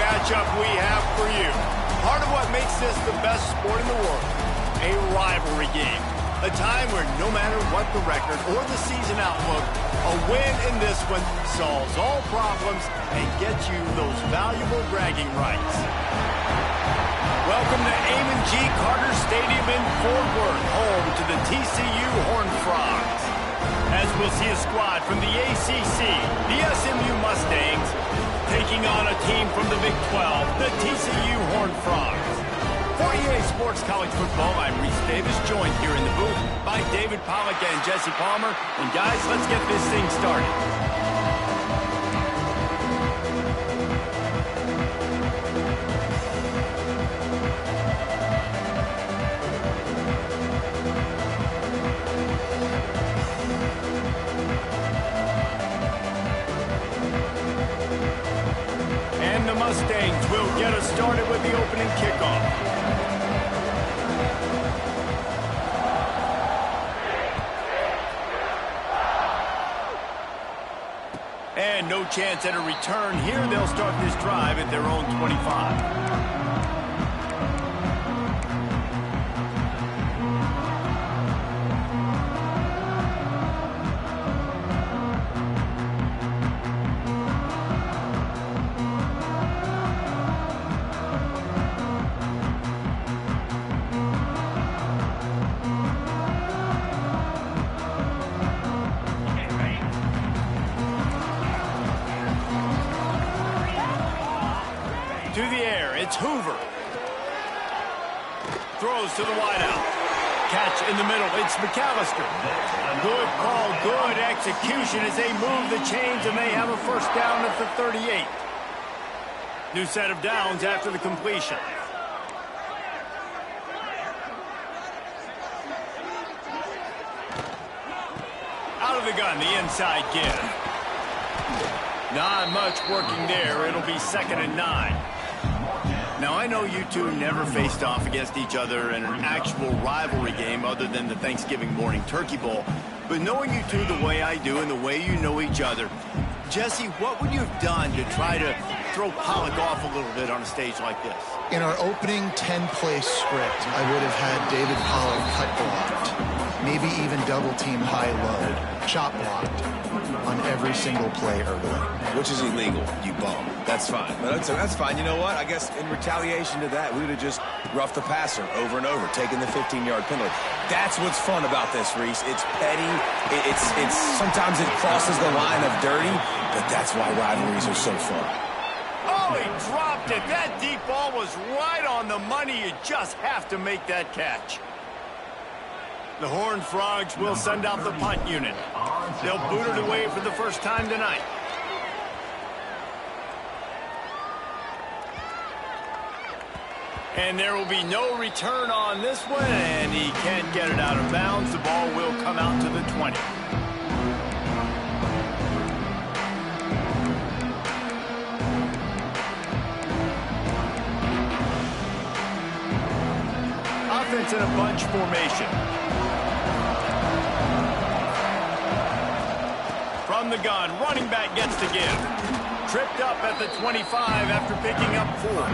matchup we have for you. Part of what makes this the best sport in the world, a rivalry game. A time where no matter what the record or the season outlook, a win in this one solves all problems and gets you those valuable bragging rights. Welcome to Amon G. Carter Stadium in Fort Worth, home to the TCU Horned Frogs. As we'll see a squad from the ACC, the SMU Mustangs, taking on a team from the Big 12, the TCU Horned Frogs. For EA Sports College Football, I'm Reese Davis, joined here in the booth by David Pollack and Jesse Palmer. And guys, let's get this thing started. Mustangs will get us started with the opening kickoff. And no chance at a return here. They'll start this drive at their own 25. To the air, it's Hoover. Throws to the wideout. Catch in the middle, it's McAllister. Good call, good execution as they move the chains, and they have a first down at the 38. New set of downs after the completion. Out of the gun, the inside give. Not much working there. It'll be 2nd and 9. Now, I know you two never faced off against each other in an actual rivalry game other than the Thanksgiving morning turkey bowl. But knowing you two the way I do and the way you know each other, Jesse, what would you have done to try to throw Pollack off a little bit on a stage like this? In our opening 10-play script, I would have had David Pollack cut blocked, maybe even double-team high-low, chop blocked on every single play early. Which is illegal, you bum. That's fine. But that's fine. You know what? I guess in retaliation to that, we would have just roughed the passer over and over, taking the 15-yard penalty. That's what's fun about this, Reese. It's petty. It's sometimes it crosses the line of dirty, but that's why rivalries are so fun. Oh, he dropped it. That deep ball was right on the money. You just have to make that catch. The Horned Frogs will send out the punt unit. They'll boot it away for the first time tonight. And there will be no return on this one, and he can't get it out of bounds. The ball will come out to the 20. Offense in a bunch formation. From the gun, running back gets to give. Tripped up at the 25 after picking up 4.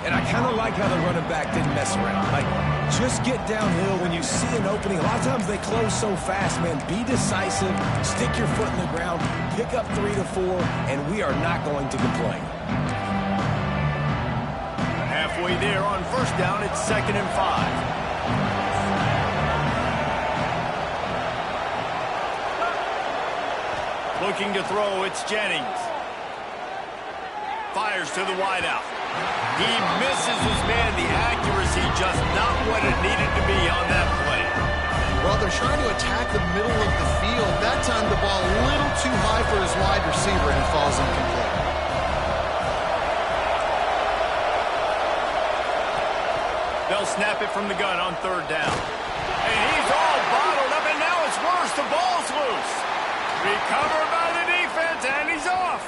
And I kind of like how the running back didn't mess around. Like, just get downhill when you see an opening. A lot of times they close so fast, man. Be decisive, stick your foot in the ground, pick up 3 to 4, and we are not going to complain. Halfway there on first down, it's 2nd and 5. Looking to throw, it's Jennings. Fires to the wideout. He misses his man. The accuracy just not what it needed to be on that play. Well, they're trying to attack the middle of the field. That time the ball a little too high for his wide receiver, and he falls incomplete. They'll snap it from the gun on 3rd down. And he's all bottled up, and now it's worse. The ball's loose. Recovered by the defense, and he's off.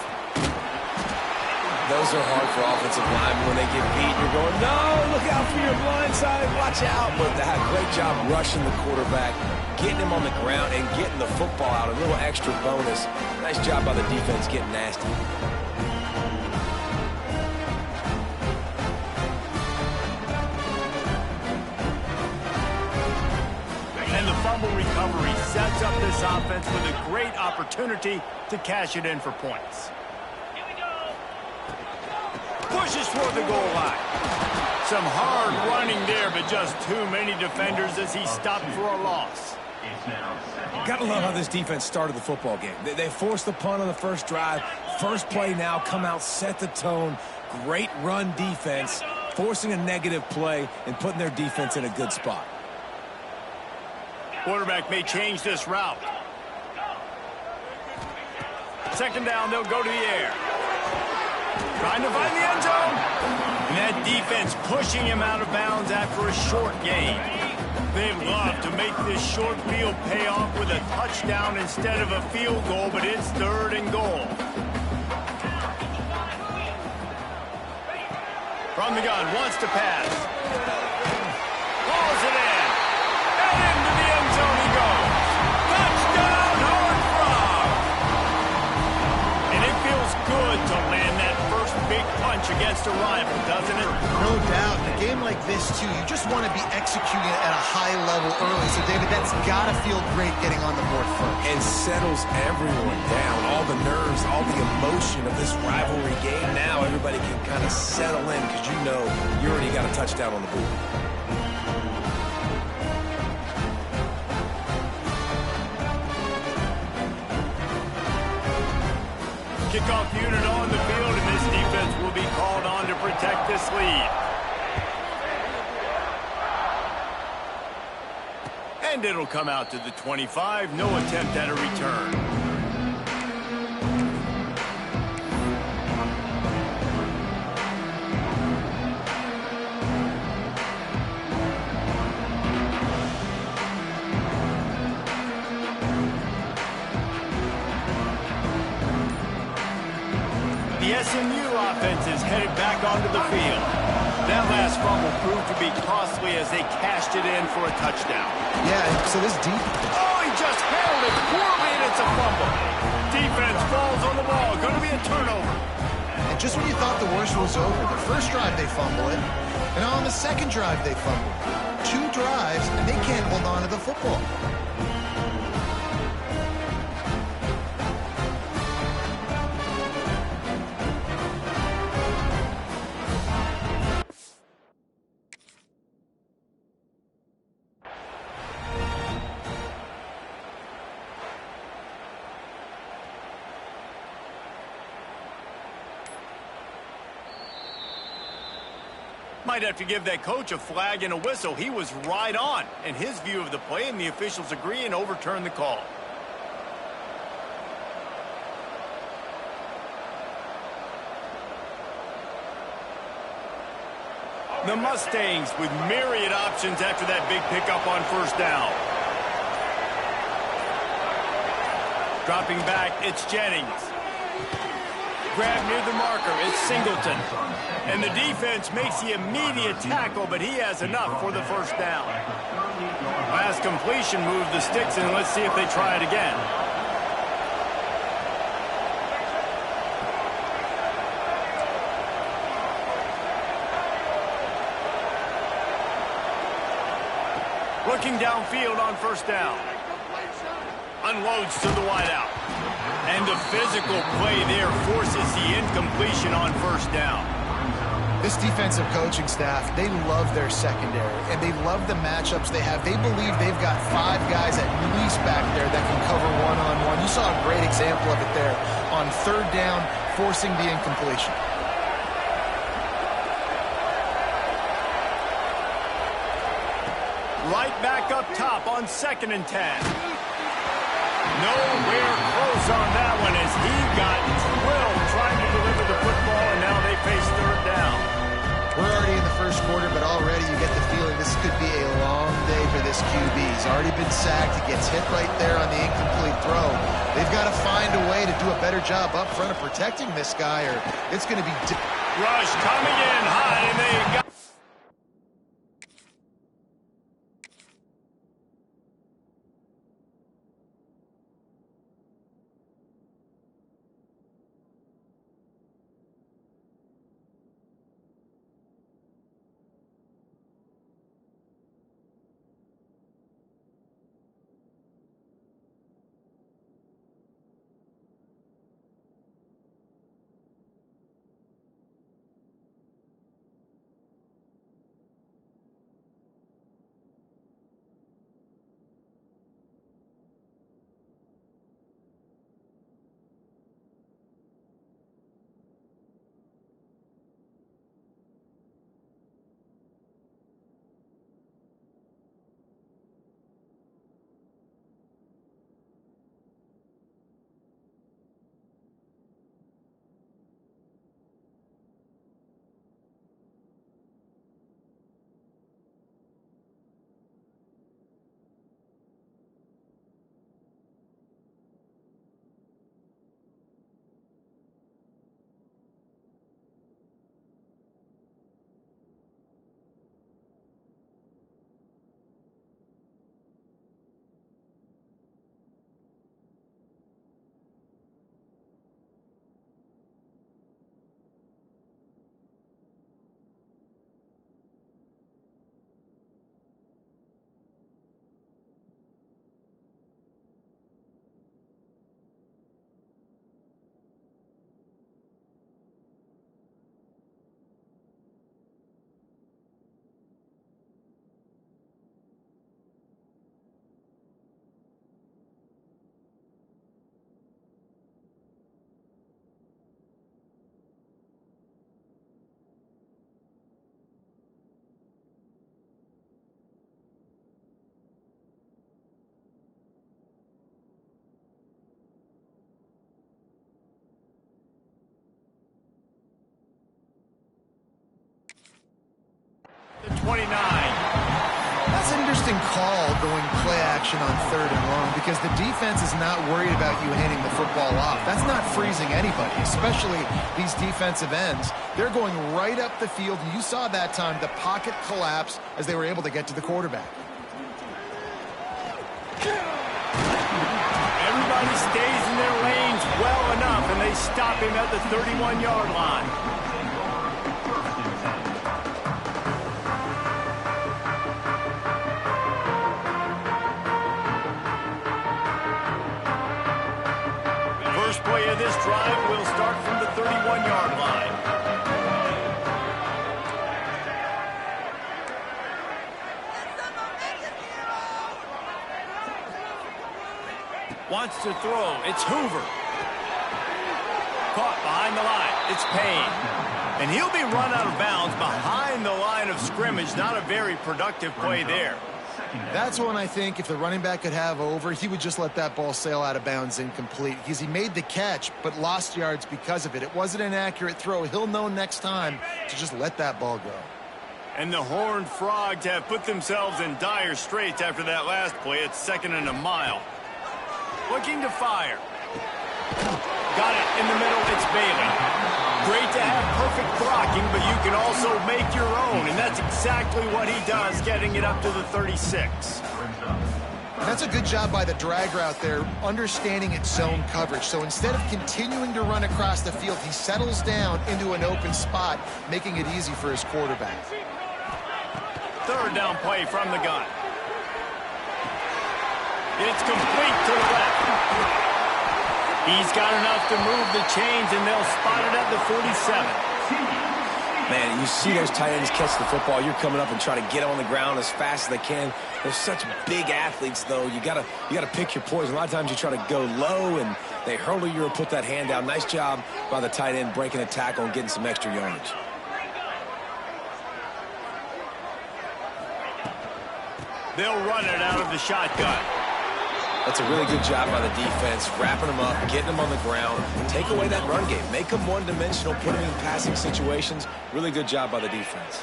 Those are hard for offensive linemen when they get beat. You're going, no, look out for your blind side, watch out. But they had a great job rushing the quarterback, getting him on the ground, and getting the football out. A little extra bonus. Nice job by the defense getting nasty. And the fumble recovery sets up this offense with a great opportunity to cash it in for points. Pushes toward the goal line. Some hard running there, but just too many defenders as he stopped for a loss. Gotta love how this defense started the football game. They forced the punt on the first drive. First play now, come out, set the tone. Great run defense, forcing a negative play and putting their defense in a good spot. Quarterback may change this route. Second down, they'll go to the air. Trying to find the end zone. And that defense pushing him out of bounds after a short gain. They love to make this short field pay off with a touchdown instead of a field goal, but it's 3rd and goal. From the gun, wants to pass. Balls it in. And into the end zone he goes. Touchdown, Horned Frog. And it feels good to land that first big punch against a rival, doesn't it? No doubt. In a game like this, too, you just want to be executing it at a high level early. So, David, that's got to feel great getting on the board first. And settles everyone down. All the nerves, all the emotion of this rivalry game. Now everybody can kind of settle in because you know you already got a touchdown on the board. Kickoff unit on the field, and this defense will be called on to protect this lead. And it'll come out to the 25. No attempt at a return. The SMU offense is headed back onto the field. That last fumble proved to be costly as they cashed it in for a touchdown. Yeah, so this deep. Oh, he just handled it poorly, and it's a fumble. Defense falls on the ball. Going to be a turnover. And just when you thought the worst was over, the first drive they fumble it, and on the second drive they fumble. 2 drives, and they can't hold on to the football. Might have to give that coach a flag and a whistle. He was right on in his view of the play, and the officials agree and overturn the call. The Mustangs with myriad options after that big pickup on first down. Dropping back, it's Jennings. Grab near the marker, it's Singleton. And the defense makes the immediate tackle, but he has enough for the first down. Last completion moved the sticks, and let's see if they try it again. Looking downfield on first down. Unloads to the wideout. And the physical play there forces the incompletion on first down. This defensive coaching staff, they love their secondary, and they love the matchups they have. They believe they've got 5 guys at least back there that can cover one-on-one. You saw a great example of it there on third down, forcing the incompletion. Right back up top on 2nd and 10. Nowhere close on that one as he got drilled trying to deliver the football, and now they face third down. We're already in the first quarter, but already you get the feeling this could be a long day for this QB. He's already been sacked. He gets hit right there on the incomplete throw. They've got to find a way to do a better job up front of protecting this guy, or it's going to be... Rush coming in high, and they got... 29. That's an interesting call going play action on 3rd and long because the defense is not worried about you handing the football off. That's not freezing anybody, especially these defensive ends. They're going right up the field, and you saw that time the pocket collapse as they were able to get to the quarterback. Everybody stays in their lanes well enough, and they stop him at the 31-yard line. First play of this drive will start from the 31-yard line. Wants to throw. It's Hoover. Caught behind the line. It's Payne. And he'll be run out of bounds behind the line of scrimmage. Not a very productive play there. That's one I think if the running back could have over, he would just let that ball sail out of bounds incomplete because he made the catch but lost yards because of it. It wasn't an accurate throw. He'll know next time to just let that ball go. And the Horned Frogs have put themselves in dire straits after that last play. It's 2nd and a mile. Looking to fire. Got it in the middle. It's Bailey. Great to have perfect blocking, but you can also make your own, and that's exactly what he does, getting it up to the 36. And that's a good job by the drag route there, understanding its zone coverage. So instead of continuing to run across the field, he settles down into an open spot, making it easy for his quarterback. 3rd down play from the gun. It's complete to the left. He's got enough to move the chains, and they'll spot it at the 47. Man, you see those tight ends catch the football. You're coming up and try to get them on the ground as fast as they can. They're such big athletes, though. You gotta pick your poison. A lot of times you try to go low, and they hurdle you or put that hand down. Nice job by the tight end breaking a tackle and getting some extra yardage. They'll run it out of the shotgun. That's a really good job by the defense, wrapping them up, getting them on the ground. Take away that run game. Make them one-dimensional, put them in passing situations. Really good job by the defense.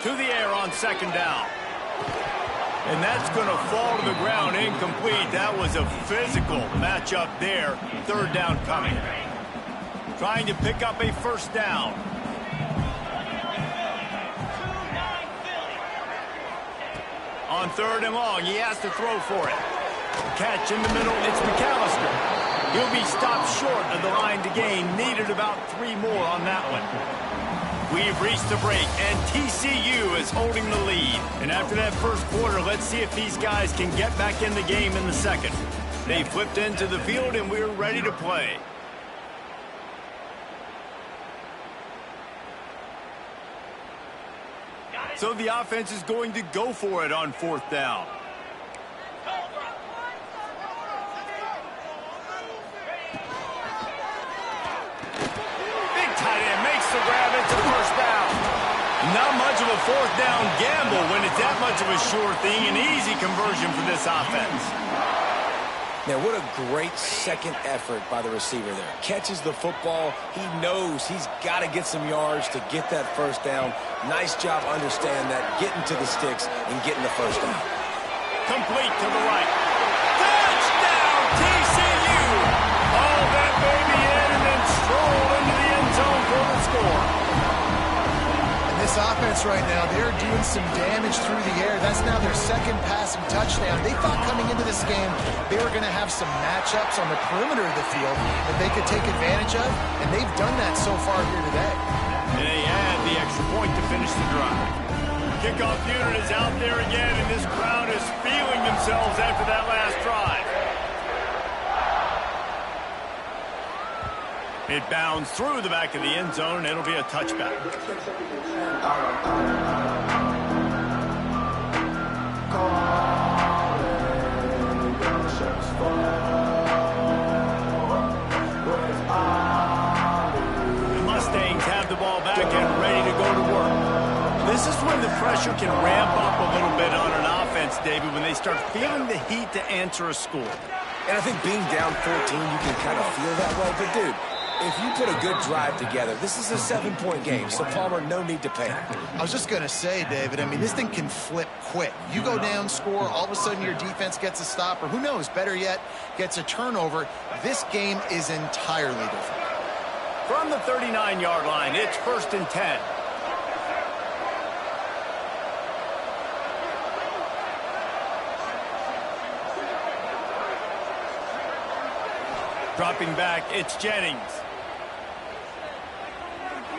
To the air on 2nd down. And that's going to fall to the ground incomplete. That was a physical matchup there. 3rd down coming. Trying to pick up a 1st down. On 3rd and long, he has to throw for it. Catch in the middle, it's McAllister. He'll be stopped short of the line to gain. Needed about 3 more on that one. We've reached the break, and TCU is holding the lead. And after that first quarter, let's see if these guys can get back in the game in the second. They flipped into the field, and we're ready to play. So the offense is going to go for it on 4th down. Big tight end makes the grab. It's a 1st down. Not much of a 4th down gamble when it's that much of a sure thing. An easy conversion for this offense. Now, what a great second effort by the receiver there. Catches the football. He knows he's got to get some yards to get that 1st down. Nice job understanding that, getting to the sticks and getting the 1st down. Complete to the right. Touchdown, TCU! All that baby in and then stroll into the end zone for the score. This offense right now, they're doing some damage through the air. That's now their 2nd passing touchdown. They thought coming into this game they were going to have some matchups on the perimeter of the field that they could take advantage of, and they've done that so far here today. And they add the extra point to finish the drive. Kickoff unit is out there again, and this crowd is feeling themselves after that last drive. It bounds through the back of the end zone. It'll be a touchback. The Mustangs have the ball back and ready to go to work. This is when the pressure can ramp up a little bit on an offense, David, when they start feeling the heat to answer a score. And I think being down 14, you can kind of feel that way. But, dude, If you put a good drive together, this is a 7-point game, so Palmer, no need to panic. I was just going to say, David, I mean, this thing can flip quick. You go down, score, all of a sudden your defense gets a stop, or who knows, better yet, gets a turnover. This game is entirely different. From the 39-yard line, it's 1st and 10. Dropping back, it's Jennings.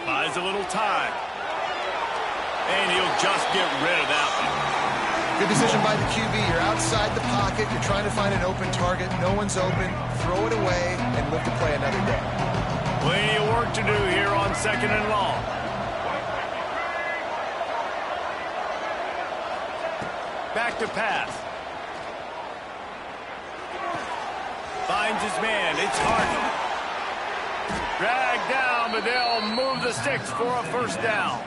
Buys a little time. And he'll just get rid of that one. Good decision by the QB. You're outside the pocket. You're trying to find an open target. No one's open. Throw it away and live to play another day. Plenty of work to do here on 2nd and long. Back to pass. Finds his man. It's Harden. Dragged down, but they'll move the sticks for a 1st down.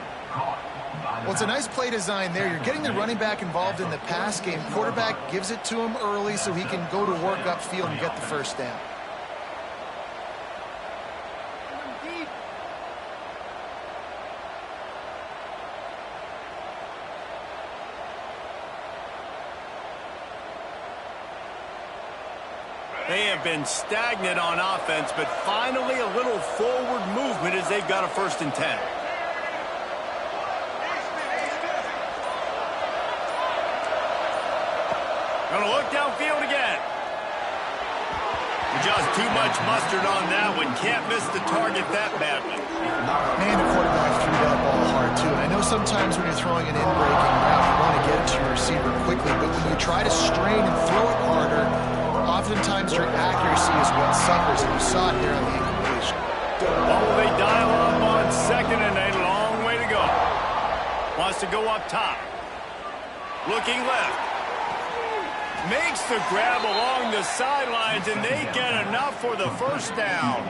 Well, it's a nice play design there. You're getting the running back involved in the pass game. Quarterback gives it to him early so he can go to work upfield and get the 1st down. They have been stagnant on offense, but finally a little forward movement as they've got a 1st and 10. Gonna look downfield again. Just too much mustard on that one. Can't miss the target that badly. Man, the quarterback threw that ball hard, too. And I know sometimes when you're throwing an in-breaking route, you want to get it to your receiver quickly, but when you try to strain and throw it harder, oftentimes your accuracy is what suffers, and you saw it there on the incompletion. Oh, they dial up on 2nd and a long way to go. Wants to go up top. Looking left. Makes the grab along the sidelines, and they get enough for the 1st down.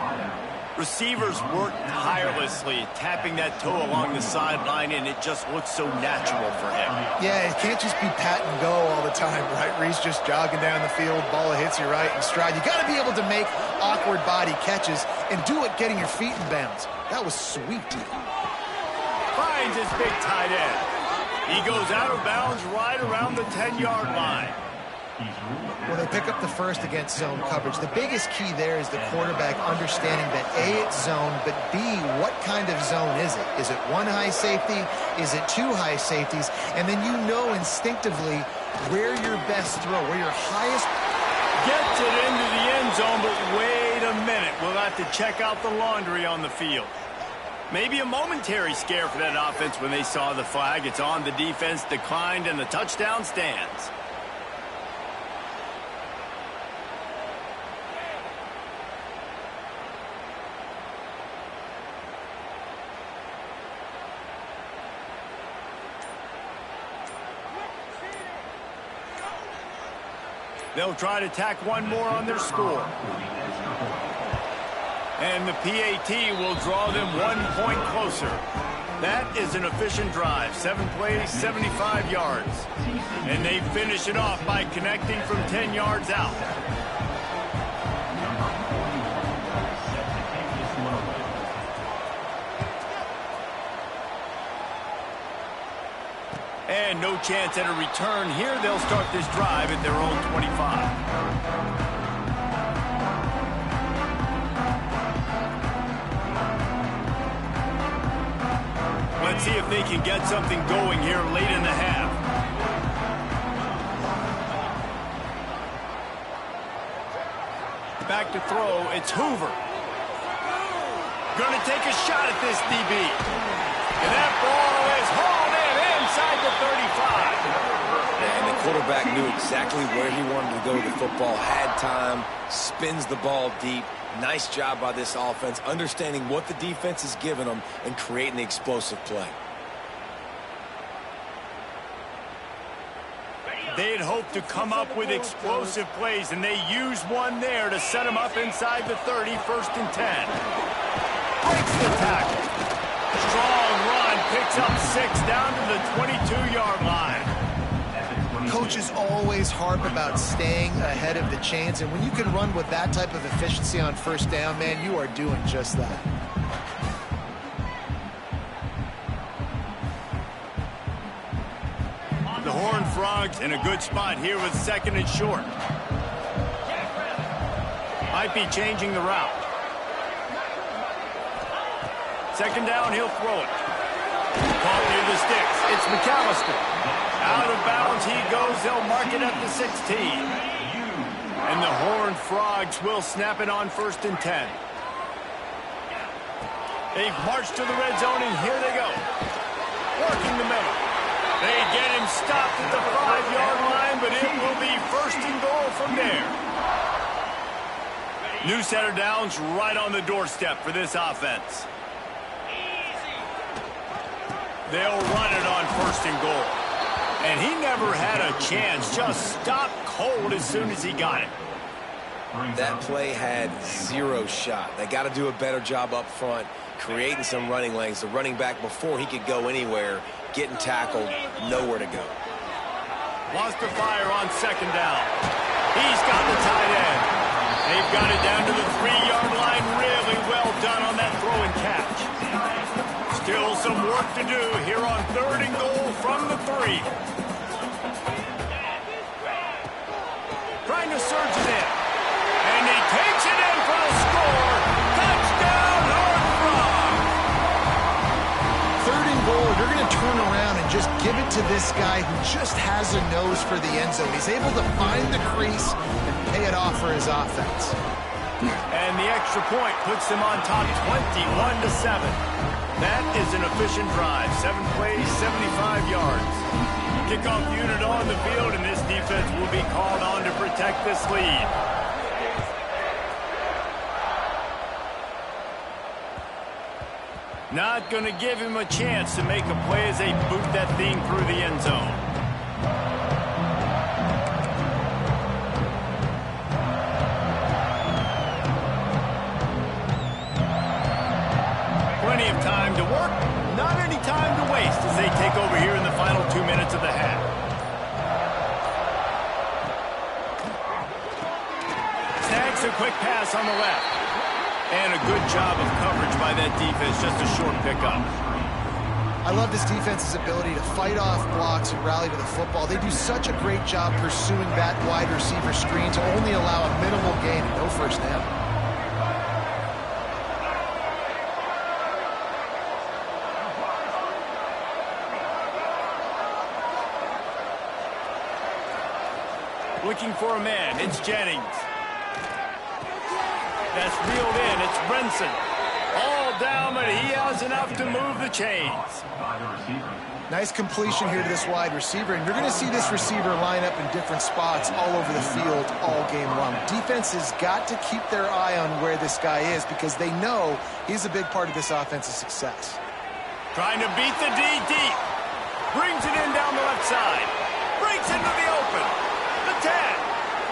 Receivers work tirelessly, tapping that toe along the sideline, and it just looks so natural for him. Yeah, it can't just be pat and go all the time, right? Reese just jogging down the field, ball hits you right in stride. You got to be able to make awkward body catches and do it getting your feet in bounds. That was sweet. Finds his big tight end. He goes out of bounds right around the 10-yard line. Well, they pick up the 1st against zone coverage. The biggest key there is the quarterback understanding that A, it's zone, but B, what kind of zone is it? Is it 1 high safety? Is it 2 high safeties? And then you know instinctively where your best throw, where your highest... Gets it into the end zone, but wait a minute. We'll have to check out the laundry on the field. Maybe a momentary scare for that offense when they saw the flag. It's on, the defense declined, and the touchdown stands. They'll try to tack one more on their score. And the PAT will draw them 1 point closer. That is an efficient drive. 7 plays, 75 yards. And they finish it off by connecting from 10 yards out. And no chance at a return here. They'll start this drive at their own 25. Let's see if they can get something going here late in the half. Back to throw, it's Hoover. Gonna take a shot at this DB. And that ball is hauled in inside the 35. And the quarterback knew exactly where he wanted to go with the football, had time, spins the ball deep. Nice job by this offense, understanding what the defense is giving them and creating the explosive play. They'd hoped to come up with explosive plays, and they used one there to set them up inside the 30, 1st and 10. Breaks the tackle. Strong run, picks up 6 down to the 22-yard line. coaches always harp about staying ahead of the chains, and when you can run with that type of efficiency on first down, man, you are doing just that. The Horned Frogs in a good spot here with 2nd and short. Might be changing the route. 2nd down, he'll throw it. Caught near the sticks. It's McAllister. Out of bounds he goes. They'll mark it at the 16. And the Horned Frogs will snap it on 1st and 10. They've marched to the red zone, and here they go. Working the middle. They get him stopped at the 5-yard line, but it will be 1st and goal from there. New set of downs right on the doorstep for this offense. They'll run it on 1st and goal. And he never had a chance. Just stopped cold as soon as he got it. That play had 0 shot. They got to do a better job up front, creating some running lanes. The running back, before he could go anywhere, getting tackled, nowhere to go. Wants to fire on 2nd down. He's got the tight end. They've got it down to the 3-yard line. Really well done on that throw and catch. Still some work to do here on 3rd and goal from the 3. Trying to surge it in. And he takes it in for the score. Touchdown, Horned Frogs. 3rd and goal, you're going to turn around and just give it to this guy who just has a nose for the end zone. He's able to find the crease and pay it off for his offense. And the extra point puts them on top 21-7. That is an efficient drive. 7 plays, 75 yards. Kickoff unit on the field, and this defense will be called on to protect this lead. Not going to give him a chance to make a play as they boot that thing through the end zone. Plenty of time to work, not any time to waste as they take over here in the final 2 minutes of the half. Snags a quick pass on the left. And a good job of coverage by that defense, just a short pickup. I love this defense's ability to fight off blocks and rally to the football. They do such a great job pursuing that wide receiver screen to only allow a minimal gain and no first down. Looking for a man, it's Jennings. That's reeled in, it's Brinson. All down, but he has enough to move the chains. Nice completion here to this wide receiver, and you're going to see this receiver line up in different spots all over the field all game long. Defense has got to keep their eye on where this guy is because they know he's a big part of this offense's success. Trying to beat the D deep. Brings it in down the left side. Breaks into the open. The 10.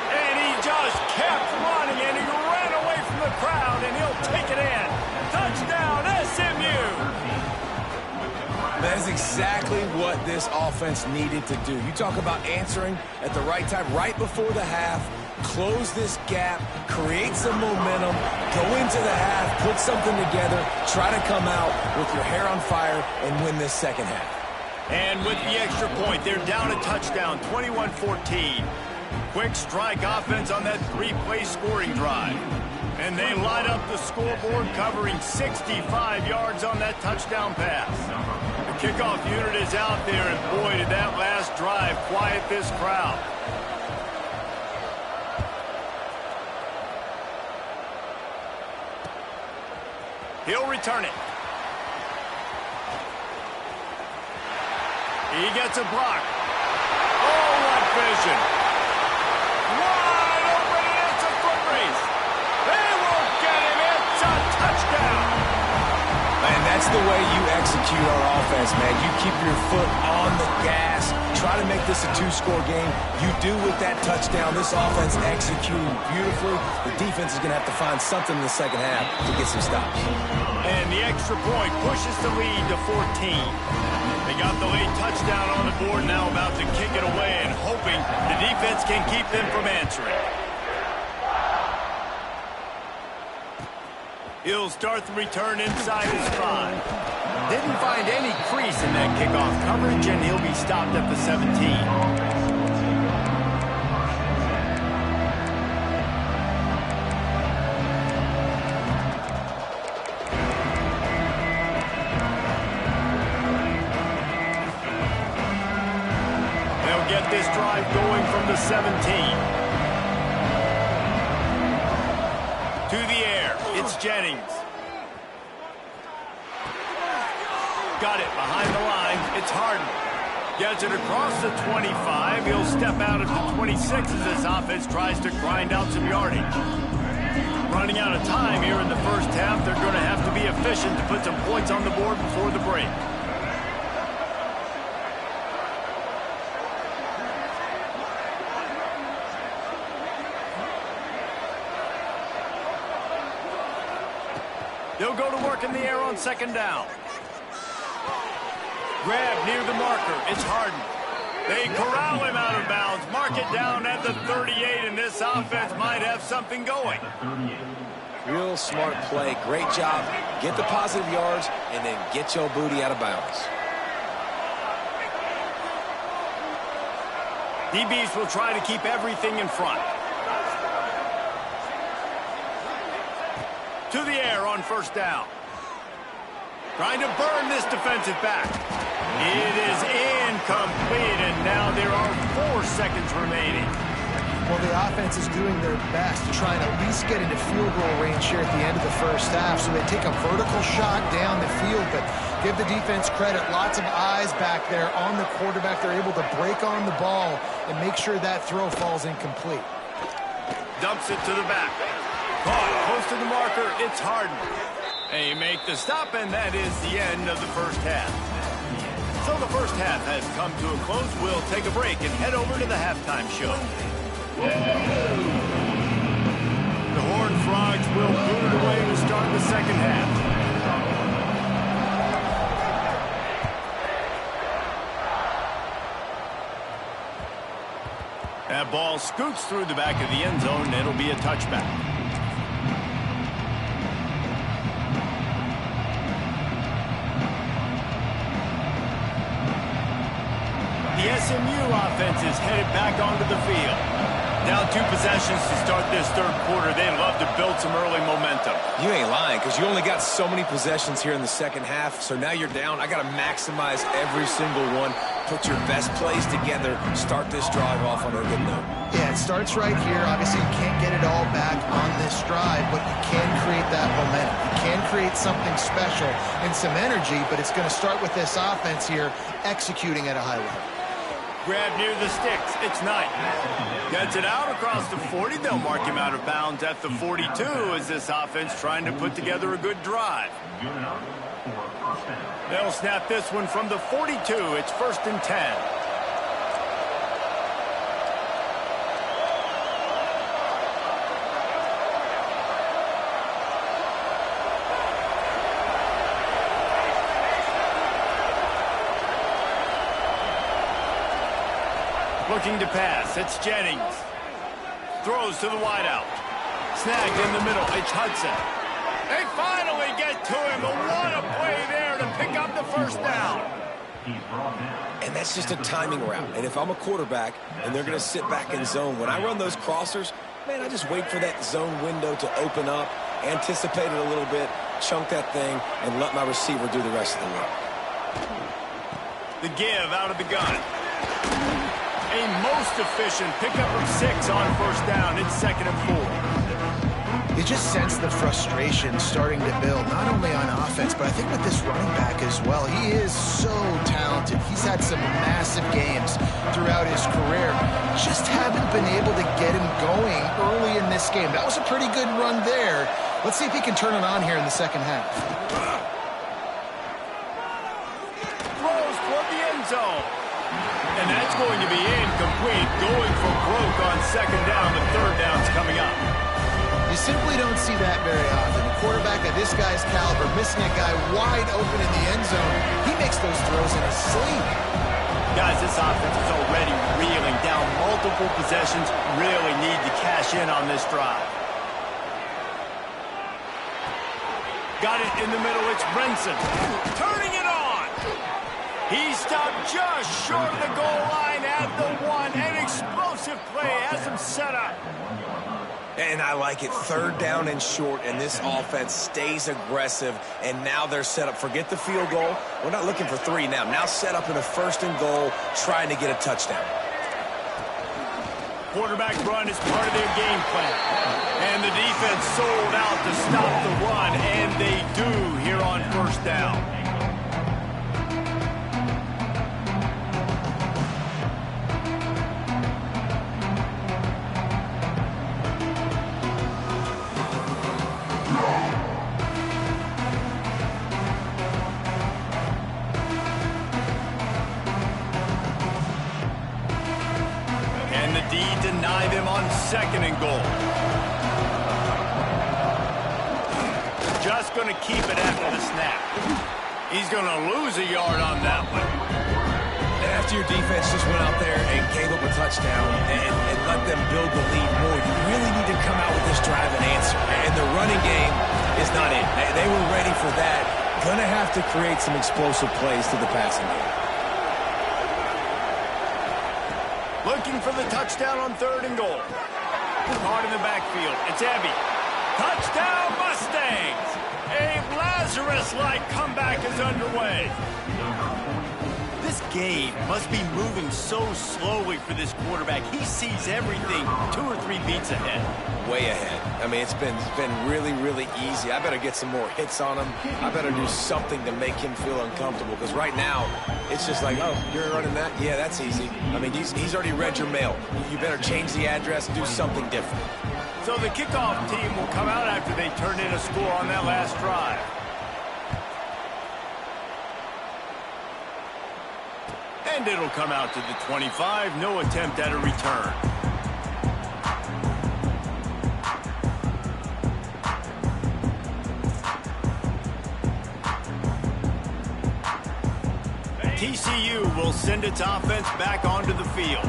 And he just kept running, and he ran away from the crowd, and he'll take it in. Touchdown, SMU. That is exactly what this offense needed to do. You talk about answering at the right time, right before the half, close this gap, create some momentum, go into the half, put something together, try to come out with your hair on fire and win this second half. And with the extra point, they're down a touchdown, 21-14. Quick strike offense on that three-play scoring drive. And they light up the scoreboard, covering 65 yards on that touchdown pass. The kickoff unit is out there, and boy, did that last drive quiet this crowd. He'll return it. He gets a block. Oh, what vision. Wide open, and it's a foot race. They won't get him. It's a touchdown. And that's the way you execute on offense, man. You keep your foot on the gas. Try to make this a two-score game. You do with that touchdown. This offense executing beautifully. The defense is going to have to find something in the second half to get some stops. And the extra point pushes the lead to 14. They got the late touchdown on the board, now about to kick it away and hoping the defense can keep them from answering. He'll start the return inside his 5. Didn't find any crease in that kickoff coverage, and he'll be stopped at the 17. Get this drive going from the 17. To the air, it's Jennings. Got it behind the line, it's Harden. Gets it across the 25, he'll step out at the 26 as this offense tries to grind out some yardage. Running out of time here in the first half, they're going to have to be efficient to put some points on the board before the break. They'll go to work in the air on second down. Grab near the marker. It's Harden. They corral him out of bounds. Mark it down at the 38, and this offense might have something going. Real smart play. Great job. Get the positive yards, and then get your booty out of bounds. DBs will try to keep everything in front. To the air on first down. Trying to burn this defensive back. It is incomplete, and now there are 4 seconds remaining. Well, the offense is doing their best, trying to at least get into field goal range here at the end of the first half. So they take a vertical shot down the field, but give the defense credit. Lots of eyes back there on the quarterback. They're able to break on the ball and make sure that throw falls incomplete. Dumps it to the back. Caught close to the marker. It's Harden. They make the stop, and that is the end of the first half. So the first half has come to a close. We'll take a break and head over to the halftime show. The Horned Frogs will boot it away to start the second half. That ball scoots through the back of the end zone, and it'll be a touchback. The SMU offense is headed back onto the field. Now 2 possessions to start this third quarter. They'd love to build some early momentum. You ain't lying, because you only got so many possessions here in the second half, so now you're down. I got to maximize every single one. Put your best plays together. Start this drive off on a good note. Yeah, it starts right here. Obviously, you can't get it all back on this drive, but you can create that momentum. You can create something special and some energy, but it's going to start with this offense here executing at a high level. Grab near the sticks. It's Knight. Gets it out across the 40. They'll mark him out of bounds at the 42 as this offense trying to put together a good drive. They'll snap this one from the 42. It's 1st and 10. Looking to pass, it's Jennings. Throws to the wideout. Snagged in the middle, it's Hudson. They finally get to him, but what a play there to pick up the first down. And that's just a timing route. And if I'm a quarterback and they're going to sit back in zone, when I run those crossers, man, I just wait for that zone window to open up, anticipate it a little bit, chunk that thing, and let my receiver do the rest of the work. The give out of the gun. A most efficient pickup of 6 on first down. It's 2nd and 4. You just sense the frustration starting to build, not only on offense, but I think with this running back as well. He is so talented. He's had some massive games throughout his career. Just haven't been able to get him going early in this game. That was a pretty good run there. Let's see if he can turn it on here in the second half. Throws toward the end zone. And that's going to be incomplete. Going for broke on second down. The third down's coming up. You simply don't see that very often. A quarterback of this guy's caliber, missing a guy wide open in the end zone, he makes those throws in his sleep. Guys, this offense is already reeling down multiple possessions. Really need to cash in on this drive. Got it in the middle. It's Brinson. Turning it on. He stopped just short of the goal line at the 1. An explosive play has him set up. And I like it. 3rd down and short, and this offense stays aggressive, and now they're set up. Forget the field goal. We're not looking for 3 now. Now set up in a 1st and goal, trying to get a touchdown. Quarterback run is part of their game plan. And the defense sold out to stop the run, and they do here on 1st down. Deny them on 2nd and goal. Just going to keep it after the snap. He's going to lose a yard on that one. And after your defense just went out there and gave up a touchdown and let them build the lead more, you really need to come out with this drive and answer. And the running game is not in. They were ready for that. Going to have to create some explosive plays to the passing game. Looking for the touchdown on 3rd and goal. Caught in the backfield. It's Ebby. Touchdown Mustangs! A Lazarus-like comeback is underway. This game must be moving so slowly for this quarterback. He sees everything 2 or 3 beats ahead. Way ahead. I mean, it's been really, really easy. I better get some more hits on him. I better do something to make him feel uncomfortable, because right now, it's just like, oh, you're running that? Yeah, that's easy. I mean, he's already read your mail. You better change the address and do something different. So the kickoff team will come out after they turned in a score on that last drive. And it'll come out to the 25. No attempt at a return. TCU will send its offense back onto the field.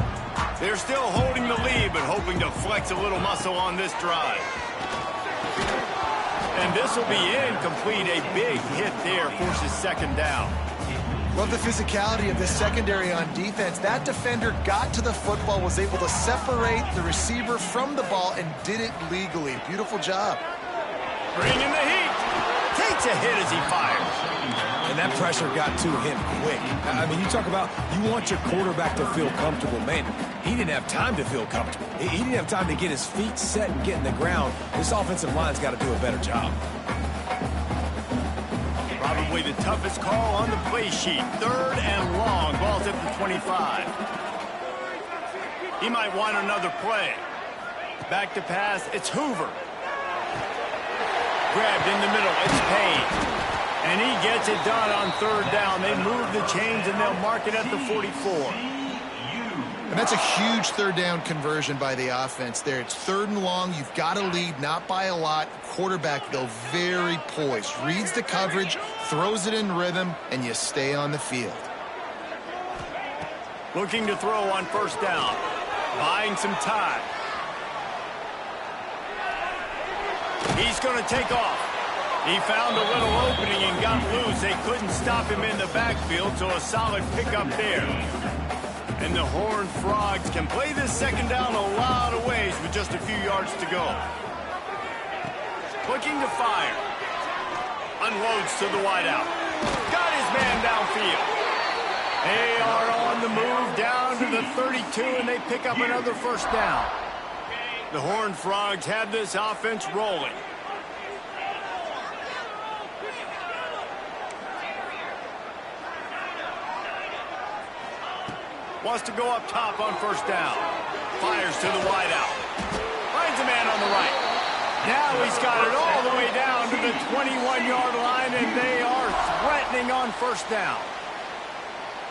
They're still holding the lead, but hoping to flex a little muscle on this drive. And this will be incomplete. A big hit there forces 2nd down. Love the physicality of this secondary on defense. That defender got to the football, was able to separate the receiver from the ball, and did it legally. Beautiful job. Bringing the heat. Takes a hit as he fires. And that pressure got to him quick. I mean, you talk about you want your quarterback to feel comfortable. Man, he didn't have time to feel comfortable. He didn't have time to get his feet set and get in the ground. This offensive line's got to do a better job. Probably the toughest call on the play sheet. 3rd and long. Ball's at the 25. He might want another play. Back to pass. It's Hoover. Grabbed in the middle. It's Payne. And he gets it done on 3rd down. They move the chains, and they'll mark it at the 44. And that's a huge 3rd down conversion by the offense there. It's 3rd and long. You've got to lead, not by a lot. Quarterback, though, very poised. Reads the coverage, throws it in rhythm, and you stay on the field. Looking to throw on 1st down. Buying some time. He's going to take off. He found a little opening and got loose. They couldn't stop him in the backfield, so a solid pickup there. And the Horned Frogs can play this 2nd down a lot of ways with just a few yards to go. Looking to fire. Unloads to the wideout. Got his man downfield. They are on the move down to the 32, and they pick up another 1st down. The Horned Frogs have this offense rolling. Wants to go up top on 1st down. Fires to the wideout. Finds a man on the right. Now he's got it all the way down to the 21-yard line, and they are threatening on 1st down.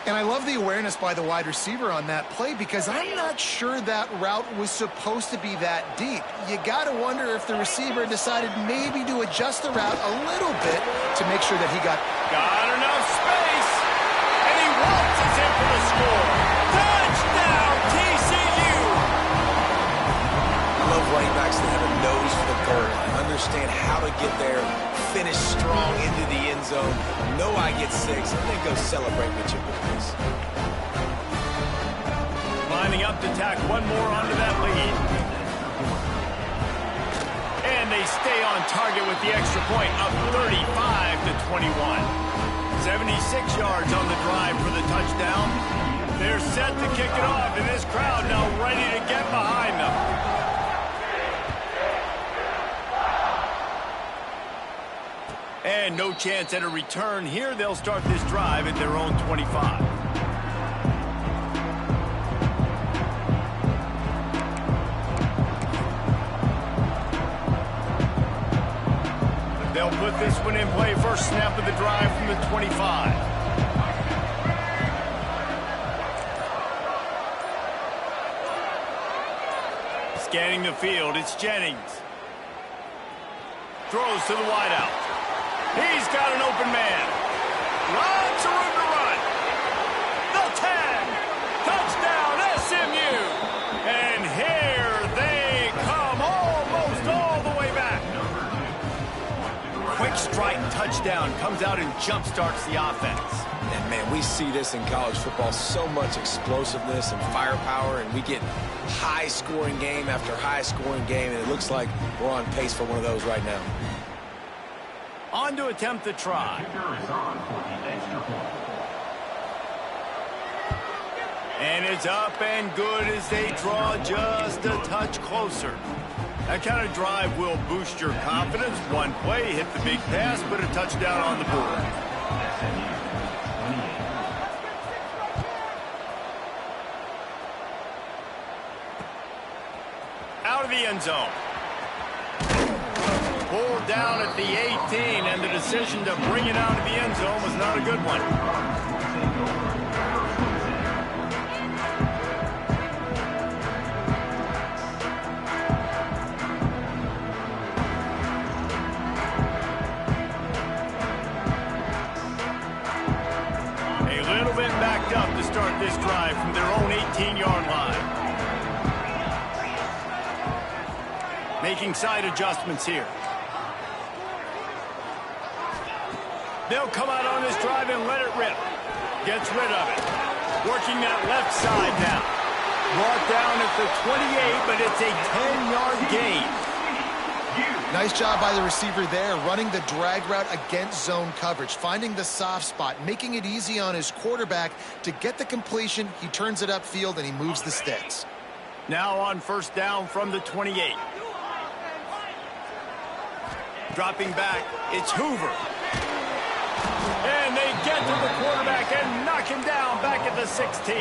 And I love the awareness by the wide receiver on that play because I'm not sure that route was supposed to be that deep. You got to wonder if the receiver decided maybe to adjust the route a little bit to make sure that he got enough space, and he waltzes in for the score. Touchdown, TCU! I love running backs that have a nose for the goal line, understand how to get there, finish strong into the end zone, know I get 6, and then go celebrate with your boys. Lining up to tack one more onto that lead. And they stay on target with the extra point, up 35-21. 76 yards on the drive for the touchdown. They're set to kick it off, and this crowd now ready to get behind them. And no chance at a return here. They'll start this drive at their own 25. They'll put this one in play. First snap of the drive from the 25. Scanning the field, it's Jennings. Throws to the wideout. He's got an open man. Lots of room to run. The tag. Touchdown, SMU. And here they come almost all the way back. Quick strike touchdown comes out and jump-starts the offense. And, man, we see this in college football, so much explosiveness and firepower, and we get high-scoring game after high-scoring game, and it looks like we're on pace for one of those right now. On to attempt the try. And it's up and good as they draw just a touch closer. That kind of drive will boost your confidence. One play, hit the big pass, but a touchdown on the board. Out of the end zone. Pulled down at the 18, and the decision to bring it out of the end zone was not a good one. A little bit backed up to start this drive from their own 18-yard line. Making side adjustments here. They'll come out on this drive and let it rip. Gets rid of it. Working that left side now. Brought down at the 28, but it's a 10-yard gain. Nice job by the receiver there, running the drag route against zone coverage, finding the soft spot, making it easy on his quarterback to get the completion. He turns it upfield, and he moves the sticks. Now on first down from the 28. Dropping back, it's Hoover. And they get to the quarterback and knock him down back at the 16.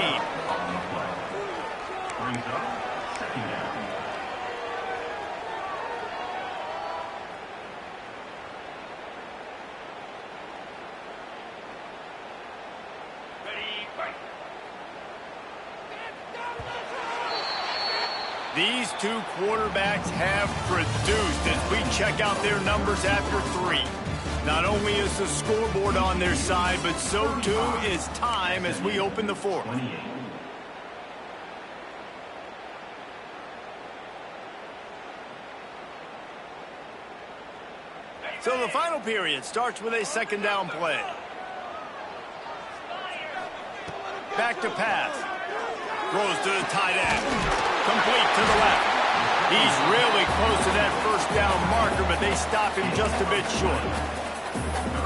These two quarterbacks have produced as we check out their numbers after 3. Not only is the scoreboard on their side, but so too is time as we open the 4th. So the final period starts with a second down play. Back to pass. Throws to the tight end. Complete to the left. He's really close to that first down marker, but they stop him just a bit short.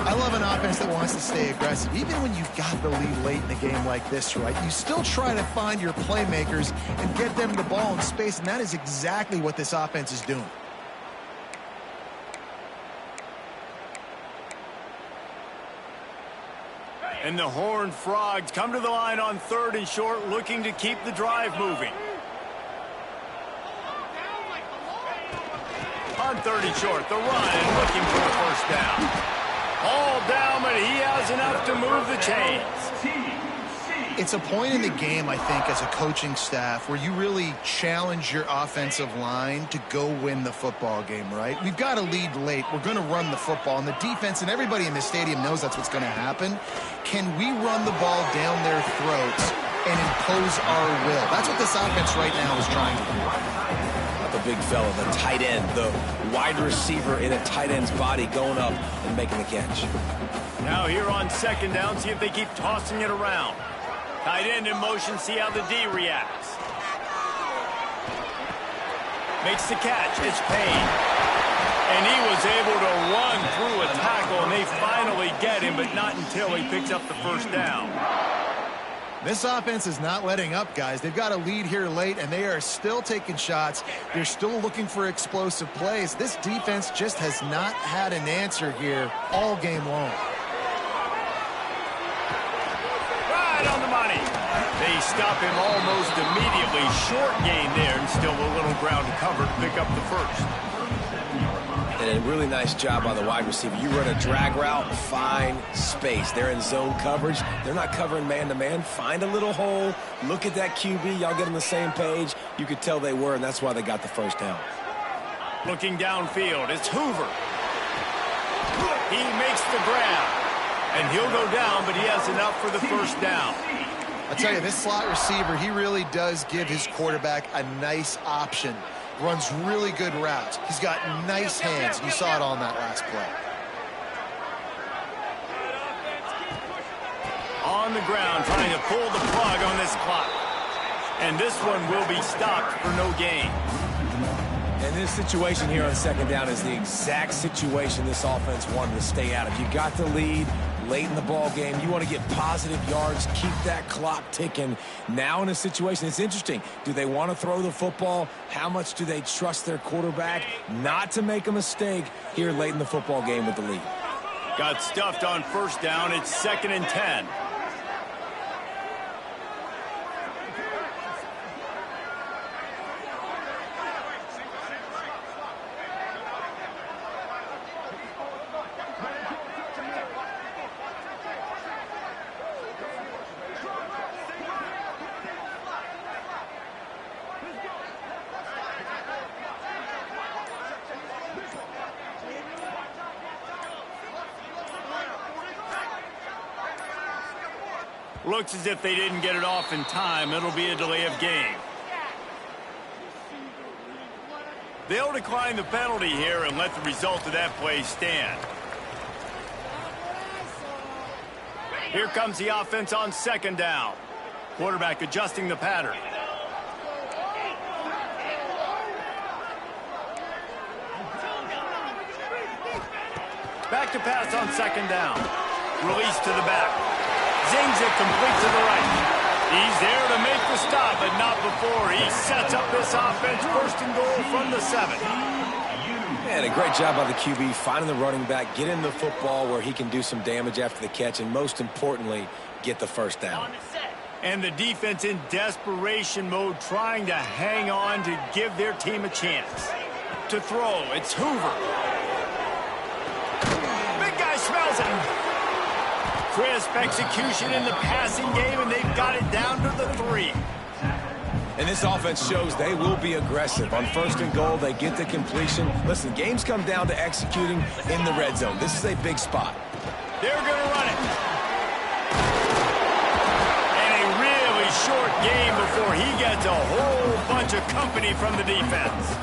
I love an offense that wants to stay aggressive. Even when you've got the lead late in a game like this, right, you still try to find your playmakers and get them the ball in space, and that is exactly what this offense is doing. And the Horned Frogs come to the line on 3rd and short, looking to keep the drive moving. On 3rd and short, the run, looking for the first down. All down, but he has enough to move the chains. It's a point in the game, I think, as a coaching staff where you really challenge your offensive line to go win the football game, right? We've got to lead late. We're going to run the football. And the defense and everybody in the stadium knows that's what's going to happen. Can we run the ball down their throats and impose our will? That's what this offense right now is trying to do. The big fella, the tight end, the wide receiver in a tight end's body going up and making the catch. Now here on second down, see if they keep tossing it around. Tight end in motion, see how the D reacts. Makes the catch, it's Payne. And he was able to run through a tackle, and they finally get him, but not until he picks up the first down. This offense is not letting up, guys. They've got a lead here late, and they are still taking shots. They're still looking for explosive plays. This defense just has not had an answer here all game long. Right on the money. They stop him almost immediately. Short gain there, and still a little ground to cover to pick up the first. And a really nice job by the wide receiver. You run a drag route, find space. They're in zone coverage. They're not covering man-to-man. Find a little hole. Look at that QB. Y'all get on the same page. You could tell they were, and that's why they got the first down. Looking downfield, it's Hoover. He makes the grab. And he'll go down, but he has enough for the first down. I tell you, this slot receiver, he really does give his quarterback a nice option. Runs really good routes. He's got nice hands. You saw it on that last play. On the ground, trying to pull the plug on this clock. And this one will be stopped for no gain. And this situation here on second down is the exact situation this offense wanted to stay out of. You got the lead late in the ball game. You want to get positive yards, keep that clock ticking. Now in a situation, it's interesting. Do they want to throw the football? How much do they trust their quarterback not to make a mistake here late in the football game with the lead? Got stuffed on first down. It's 2nd and 10. Looks as if they didn't get it off in time. It'll be a delay of game. They'll decline the penalty here and let the result of that play stand. Here comes the offense on second down. Quarterback adjusting the pattern. Back to pass on second down. Release to the back. Zings it complete to the right. He's there to make the stop, but not before he sets up this offense. 1st and goal from the 7. Man, a great job by the QB finding the running back, get him the football where he can do some damage after the catch, and most importantly, get the first down. And the defense in desperation mode, trying to hang on to give their team a chance. To throw, it's Hoover. Big guy smells it. Crisp execution in the passing game, and they've got it down to the 3. And this offense shows they will be aggressive. On 1st and goal, they get the completion. Listen, games come down to executing in the red zone. This is a big spot. They're going to run it. And a really short game before he gets a whole bunch of company from the defense.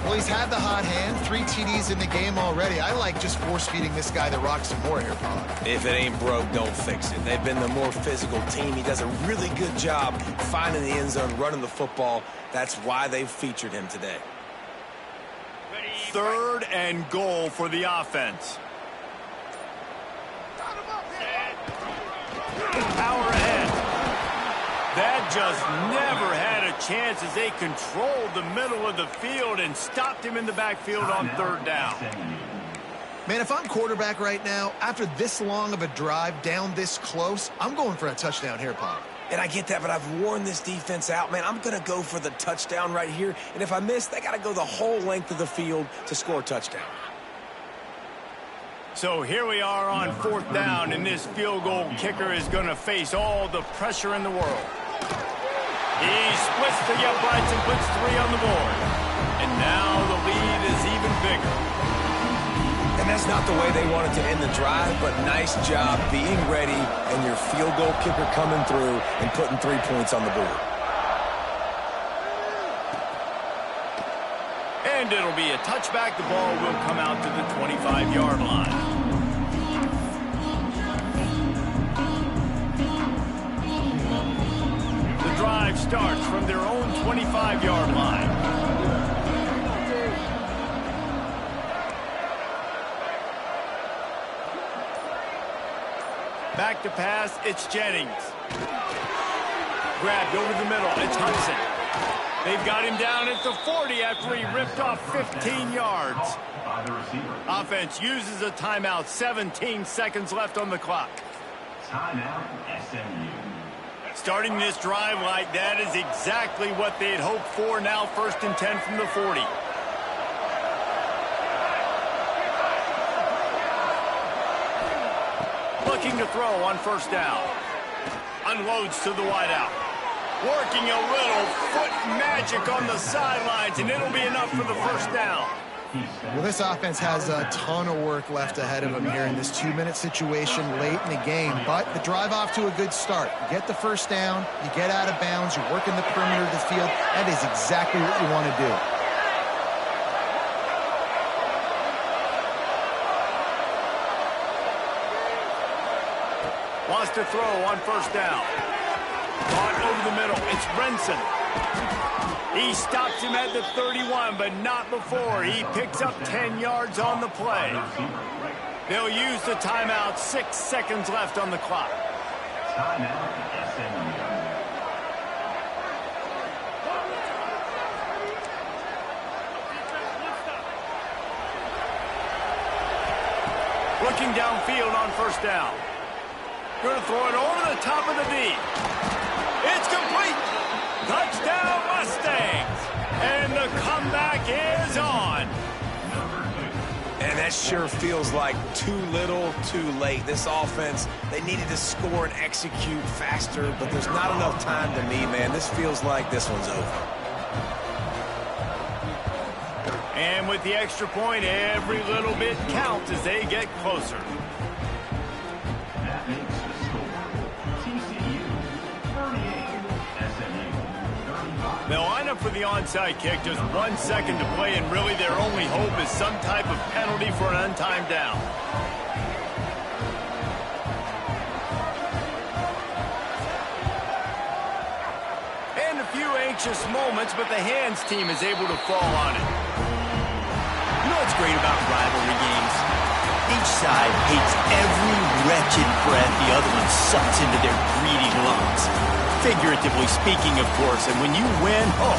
Well, he's had the hot hand, 3 TDs in the game already. I like just force-feeding this guy the rock some more here, Paul. If it ain't broke, don't fix it. They've been the more physical team. He does a really good job finding the end zone, running the football. That's why they've featured him today. 3rd and goal for the offense. Power ahead. That just never had a chance as they controlled the middle of the field and stopped him in the backfield on 3rd down. Man, if I'm quarterback right now, after this long of a drive down this close, I'm going for a touchdown here, Paul. And I get that, but I've worn this defense out, man. I'm going to go for the touchdown right here. And if I miss, they got to go the whole length of the field to score a touchdown. So here we are on 4th down, and this field goal kicker is going to face all the pressure in the world. He splits the uprights and puts 3 on the board. And now the lead is even bigger. And that's not the way they wanted to end the drive, but nice job being ready and your field goal kicker coming through and putting 3 points on the board. And it'll be a touchback. The ball will come out to the 25-yard line. The drive starts from their own 25-yard line. Back to pass, it's Jennings. Grabbed over the middle, it's Hudson. They've got him down at the 40 after he ripped off 15 yards. Offense uses a timeout, 17 seconds left on the clock. Timeout, SMU. Starting this drive like that is exactly what they'd hoped for. Now 1st and 10 from the 40. Looking to throw on 1st down. Unloads to the wideout. Working a little foot magic on the sidelines, and it'll be enough for the 1st down. Well, this offense has a ton of work left ahead of them here in this 2-minute situation late in the game. But the drive off to a good start. You get the 1st down, you get out of bounds, you're working the perimeter of the field. That is exactly what you want to do. Wants to throw on 1st down. Caught over the middle. It's Brenson. He stops him at the 31, but not before. He picks up 10 yards on the play. They'll use the timeout. 6 seconds left on the clock. Timeout, SMU. Looking downfield on 1st down. Going to throw it over the top of the D. It's complete. Touchdown Mustangs. And the comeback is on. And that sure feels like too little, too late. This offense, they needed to score and execute faster, but there's not enough time to me, man. This feels like this one's over. And with the extra point, every little bit counts as they get closer. That makes the score TCU 38, SMU 35. They'll line up for the onside kick, just 1 second to play, and really their only hope is some type of penalty for an untimed down. And a few anxious moments, but the hands team is able to fall on it. You know what's great about rivalry games? Each side hates every wretched breath the other one sucks into their greedy lungs. Figuratively speaking, of course, and when you win, oh,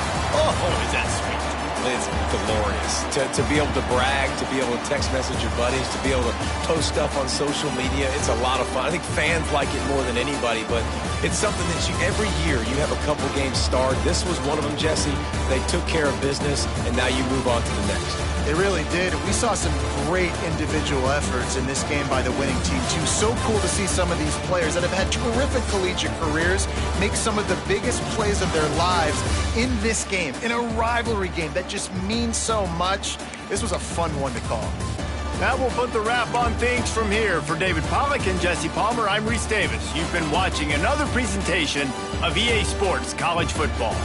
is that sweet. It's glorious. To be able to brag, to be able to text message your buddies, to be able to post stuff on social media, it's a lot of fun. I think fans like it more than anybody, but it's something that every year you have a couple games starred. This was one of them, Jesse. They took care of business, and now you move on to the next. They really did. We saw some great individual efforts in this game by the winning team, too. So cool to see some of these players that have had terrific collegiate careers make some of the biggest plays of their lives in this game, in a rivalry game that just means so much. This was a fun one to call. That will put the wrap on things from here. For David Pollack and Jesse Palmer, I'm Reese Davis. You've been watching another presentation of EA Sports College Football.